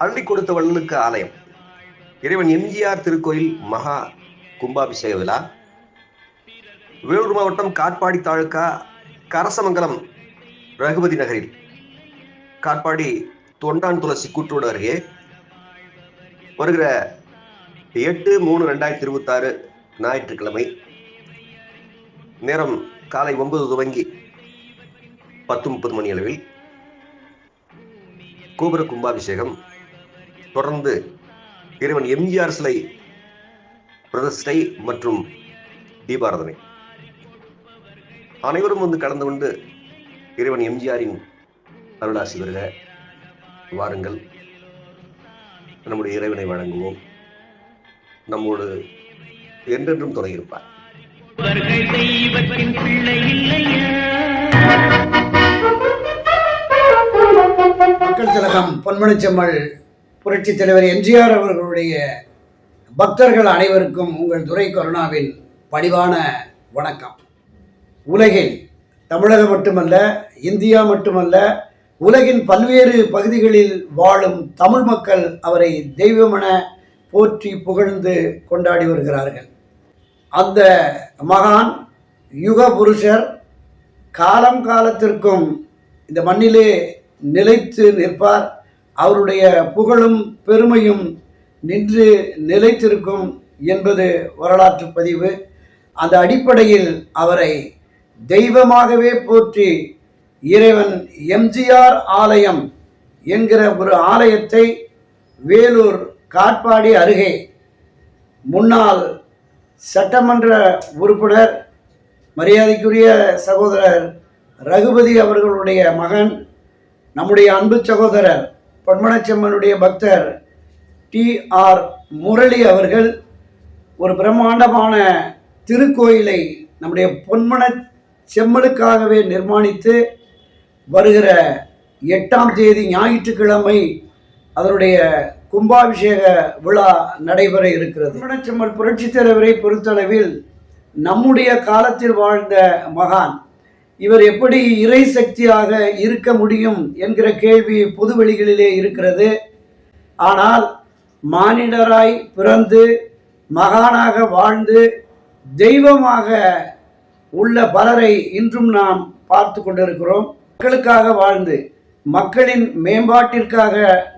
அள்ளி கொடுத்த வள்ளலுக்கு ஆலயம். இறைவன் எம்ஜிஆர் திருக்கோயில் மகா கும்பாபிஷேக விழா வேலூர் மாவட்டம் காட்பாடி தாலுகா கரசமங்கலம் ரகுபதி நகரில் காட்பாடி தொண்டான் துளசி கூற்றோடு அருகே வருகிற 8/3/2026 ஞாயிற்றுக்கிழமை நேரம் காலை 9 துவங்கி 10:30 மணி அளவில் கோபுர கும்பாபிஷேகம், தொடர்ந்து இறைவன் எம்ஜிஆர் சிலை பிரதிஷ்டை மற்றும் தீபாராதனை. அனைவரும் வந்து கலந்து கொண்டு இறைவன் எம்ஜிஆரின் அருளாசி வருக. வாருங்கள், நம்முடைய இறைவனை வழங்குவோம். நம்மோடு என்றென்றும் துணை இருப்பார். மக்கள் திலகம் பொன்மனச்செம்மல் புரட்சி தலைவர் எம்ஜிஆர் அவர்களுடைய பக்தர்கள் அனைவருக்கும் உங்கள் துரை கருணாவின் பணிவான வணக்கம். உலகில் தமிழகம் மட்டுமல்ல, இந்தியா மட்டுமல்ல, உலகின் பல்வேறு பகுதிகளில் வாழும் தமிழ் மக்கள் அவரை தெய்வமென போற்றி புகழ்ந்து கொண்டாடி வருகிறார்கள். அந்த மகான் யுக புருஷர் காலம் காலத்திற்கும் இந்த மண்ணிலே நிலைத்து நிற்பார். அவருடைய புகழும் பெருமையும் நின்று நிலைத்திருக்கும் என்பது வரலாற்று பதிவு. அந்த அடிப்படையில் அவரை தெய்வமாகவே போற்றி இறைவன் எம்ஜிஆர் ஆலயம் என்கிற ஒரு ஆலயத்தை வேலூர் காட்பாடி அருகே முன்னாள் சட்டமன்ற உறுப்பினர் மரியாதைக்குரிய சகோதரர் ரகுபதி அவர்களுடைய மகன், நம்முடைய அன்பு சகோதரர் பொன்மனச்செம்மனுடைய பக்தர் TR முரளி அவர்கள் ஒரு பிரம்மாண்டமான திருக்கோயிலை நம்முடைய பொன்மனச்செம்மலுக்காகவே நிர்மாணித்து வருகிற 8ஆம் தேதி ஞாயிற்றுக்கிழமை அதனுடைய கும்பாபிஷேக விழா நடைபெற இருக்கிறது. பொன்மனச்செம்மல் புரட்சி தலைவரை பொறுத்தளவில் நம்முடைய காலத்தில் வாழ்ந்த மகான். இவர் எப்படி இறை சக்தியாக இருக்க முடியும் என்கிற கேள்வி பொதுவெளிகளிலே இருக்கிறது. ஆனால் மானிடராய் பிறந்து மகானாக வாழ்ந்து தெய்வமாக உள்ள பலரை இன்றும் நாம் பார்த்து கொண்டிருக்கிறோம். மக்களுக்காக வாழ்ந்து மக்களின் மேம்பாட்டிற்காக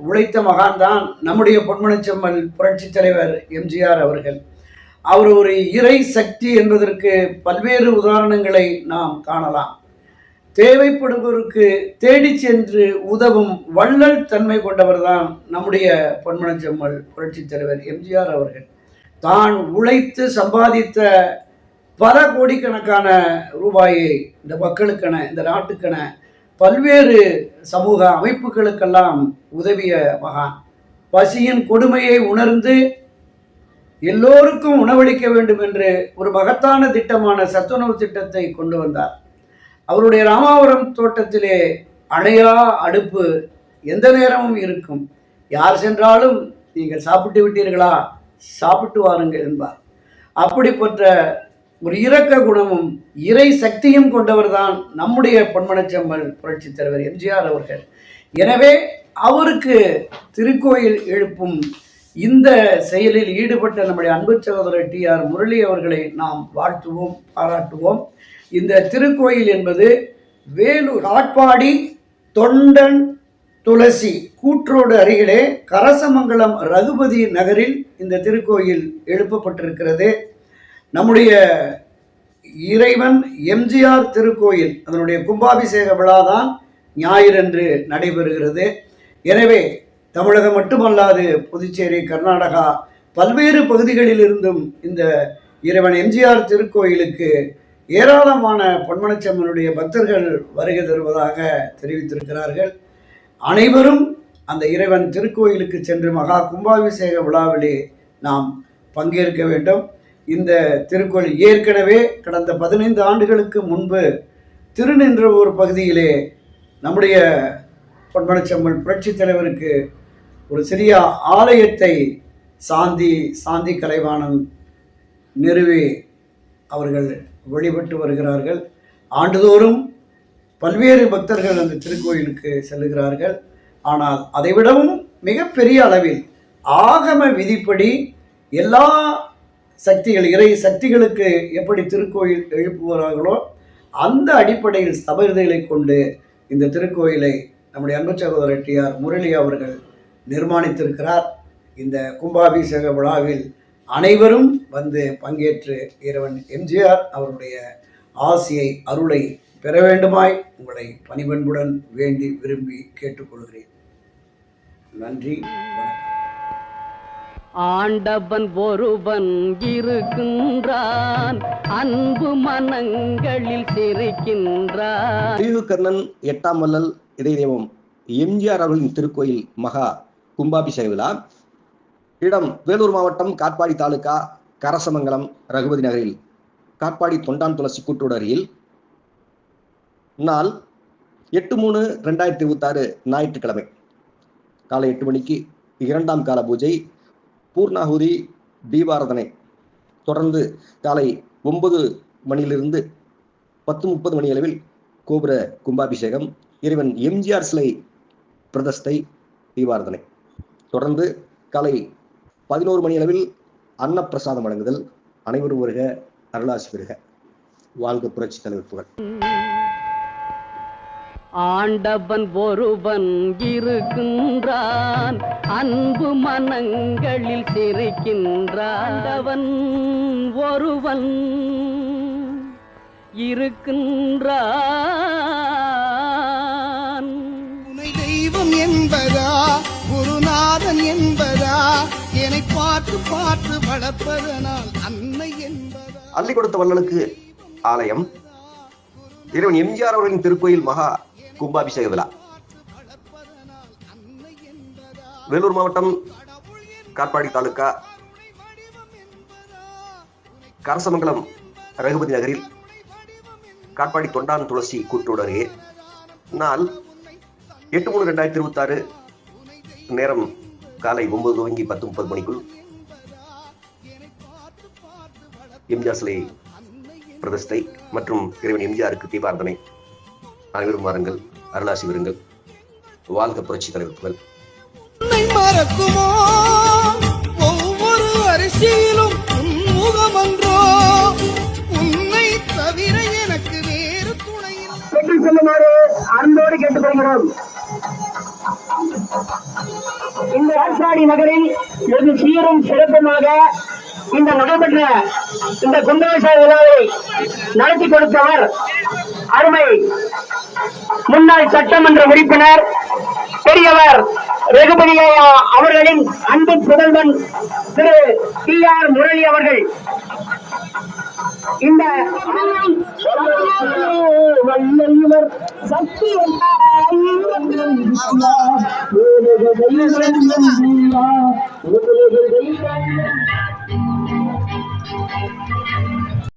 உழைத்த மகான்தான் நம்முடைய பொன்மனச்செம்மல் புரட்சி தலைவர் எம்ஜிஆர் அவர்கள். அவர் ஒரு இறை சக்தி என்பதற்கு பல்வேறு உதாரணங்களை நாம் காணலாம். தேவைப்படுபவருக்கு தேடி சென்று உதவும் வள்ளல் தன்மை கொண்டவர்தான் நம்முடைய பொன்மனச்செம்மல் புரட்சி தலைவர் எம்ஜிஆர் அவர்கள். தான் உழைத்து சம்பாதித்த பல கோடிக்கணக்கான ரூபாயை இந்த மக்களுக்கென, இந்த நாட்டுக்கென, பல்வேறு சமூக அமைப்புகளுக்கெல்லாம் உதவிய மகான். பசியின் கொடுமையை உணர்ந்து எல்லோருக்கும் உணவளிக்க வேண்டும் என்று ஒரு மகத்தான திட்டமான சத்துணவு திட்டத்தை கொண்டு வந்தார். அவருடைய ராமாவரம் தோட்டத்திலே அணையா அடுப்பு எந்த நேரமும் இருக்கும். யார் சென்றாலும் நீங்கள் சாப்பிட்டு விட்டீர்களா, சாப்பிட்டு வாருங்கள் என்பார். அப்படிப்பட்ட ஒரு இரக்க குணமும் இறை சக்தியும் கொண்டவர் தான் நம்முடைய பொன்மனச்செம்மல் புரட்சி தலைவர் எம்ஜிஆர் அவர்கள். எனவே அவருக்கு திருக்கோயில் எழுப்பும் இந்த செயலில் ஈடுபட்ட நம்முடைய அன்பு சகோதரர் TR முரளி அவர்களை நாம் வாழ்த்துவோம், பாராட்டுவோம். இந்த திருக்கோயில் என்பது வேலூர் காட்பாடி தொண்டன் துளசி கூற்றோடு அருகிலே கரசமங்கலம் ரகுபதி நகரில் இந்த திருக்கோயில் எழுப்பப்பட்டிருக்கிறது. நம்முடைய இறைவன் எம்ஜிஆர் திருக்கோயில் அதனுடைய கும்பாபிஷேக விழாதான் ஞாயிறன்று நடைபெறுகிறது. எனவே தமிழகம் மட்டுமல்லாது புதுச்சேரி, கர்நாடகா பல்வேறு பகுதிகளில் இருந்தும் இந்த இறைவன் எம்ஜிஆர் திருக்கோயிலுக்கு ஏராளமான பொன்மனச்செம்மனுடைய பக்தர்கள் வருகை தருவதாக தெரிவித்திருக்கிறார்கள். அனைவரும் அந்த இறைவன் திருக்கோயிலுக்கு சென்று மகா கும்பாபிஷேக விழாவிலே நாம் பங்கேற்க வேண்டும். இந்த திருக்கோயில் ஏற்கனவே கடந்த 15 ஆண்டுகளுக்கு முன்பு திருநின்றவூர் பகுதியிலே நம்முடைய பொன்மனச்செம்மல் புரட்சி தலைவருக்கு ஒரு சிறிய ஆலயத்தை சாந்தி கலைவாணன் நிறுவி அவர்கள் வழிபட்டு வருகிறார்கள். ஆண்டுதோறும் பல்வேறு பக்தர்கள் அந்த திருக்கோயிலுக்கு செல்லுகிறார்கள். ஆனால் அதைவிடவும் மிகப்பெரிய அளவில் ஆகம விதிப்படி எல்லா சக்திகள், இறை சக்திகளுக்கு எப்படி திருக்கோயில் எழுப்புவார்களோ அந்த அடிப்படையில் ஸ்தபதிகளை கொண்டு இந்த திருக்கோயிலை நம்முடைய அன்பு சகோதரர் டிஆர் முரளி அவர்கள் நிர்மாணித்திருக்கிறார். இந்த கும்பாபிஷேக விழாவில் அனைவரும் வந்து பங்கேற்று இறைவன் எம்ஜிஆர் அவருடைய ஆசியை, அருளை பெற வேண்டுமாய் உங்களை பணிபண்புடன் வேண்டி விரும்பி கேட்டுக்கொள்கிறேன். நன்றி, வணக்கம். ஆண்டவன் ஒருவன் இருக்கின்றான், அன்பு மனங்களில் சிரிக்கின்றான். கர்ணன் 8ஆம் வள்ளல் இதய தெய்வம் எம்ஜிஆர் அவர்களின் திருக்கோயில் மகா கும்பாபிஷேக விழா இடம் வேலூர் மாவட்டம் காட்பாடி தாலுகா கரசமங்கலம் ரகுபதி நகரில் காட்பாடி தொண்டான் துளசி கூட்டோடு அருகில் நாள் 8/3/2026 ஞாயிற்றுக்கிழமை காலை 8 மணிக்கு 2ஆம் கால பூஜை, பூர்ணாகுதி, தீபாராதனை. தொடர்ந்து காலை 9 மணியிலிருந்து 10:30 மணி அளவில் கோபுர கும்பாபிஷேகம், இறைவன் எம்ஜிஆர் சிலை பிரதிஷ்டை, தீபாராதனை. தொடர்ந்து காலை 11 மணி அளவில் அன்னப்பிரசாதம் வழங்குதல். அனைவரும் வருக, அருளாசி பெறுக. வாழ்க புரட்சி தலைவர் புகழ். ஆண்டவன் ஒருவன் இருக்கின்றான், அன்பு மனங்களில் சிரிக்கின்றான். ஆண்டவன் ஒருவன் இருக்கின்றான். உனை தெய்வம் என்பதா, குருநாதன் என்பதா, என்னை பார்த்து பார்த்து வளர்ப்பதனால் அன்னை என்பதா. அள்ளி கொடுத்த வள்ளலுக்கு ஆலயம், இறைவன் எம்ஜிஆர் அவர்களின் திருக்கோயில் மகா கும்பாபிஷேக விழா வேலூர் மாவட்டம் காட்பாடி தாலுகா கரசமங்கலம் ரகுபதி நகரில் காட்பாடி தொண்டான் துளசி கூட்டோடு அருகே நாள் 8/3/2026 நேரம் காலை 9 துவங்கி 10:30 மணிக்குள் எம்ஜிஆர் சிலை பிரதிஷ்டை மற்றும் இறைவன் எம்ஜிஆருக்கு தீபாராதனை. அனைவரும் வாருங்கள், அருளாசி விருங்கள். வாழ்க புரட்சி தலைவர் புகழ். மறக்குமோ ஒவ்வொரு அரிசியிலும் முகமன்றோ, உன்னை தவிர எனக்கு வேறு துணை பெற்று செல்லுமாறு அன்போடு கேட்டுக்கொள்கிறோம். இந்த காட்பாடி நகரில் வெகு சீரும் சிறப்புமாக இந்த நடைபெற்ற இந்த கும்பாபிஷேக விழாவை நடத்தி கொடுத்தவர் அருமை முன்னாள் சட்டமன்ற உறுப்பினர் பெரியவர் ரகுபதி அவர்களின் அன்பு புதல்வன் திரு டிஆர் முரளி அவர்கள். இந்த வல்லவர் சக்தி